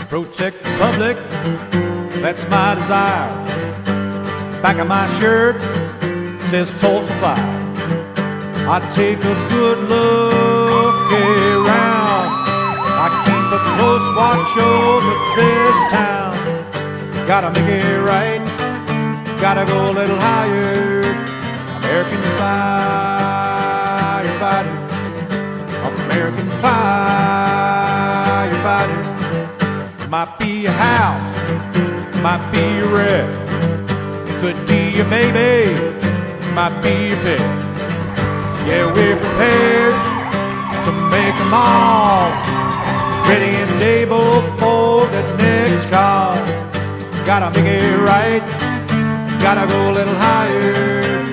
Protect the public, that's my desire. Back of my shirt says Tulsa Fire. I take a good look around. I keep a close watch over this town. Gotta make it right, gotta go a little higher. American firefighter, American firefighter. Might be a house, might be a wreck, could be a baby, might be a pet. Yeah, we're prepared to make them all, ready and able for the next call. Gotta make it right, gotta go a little higher.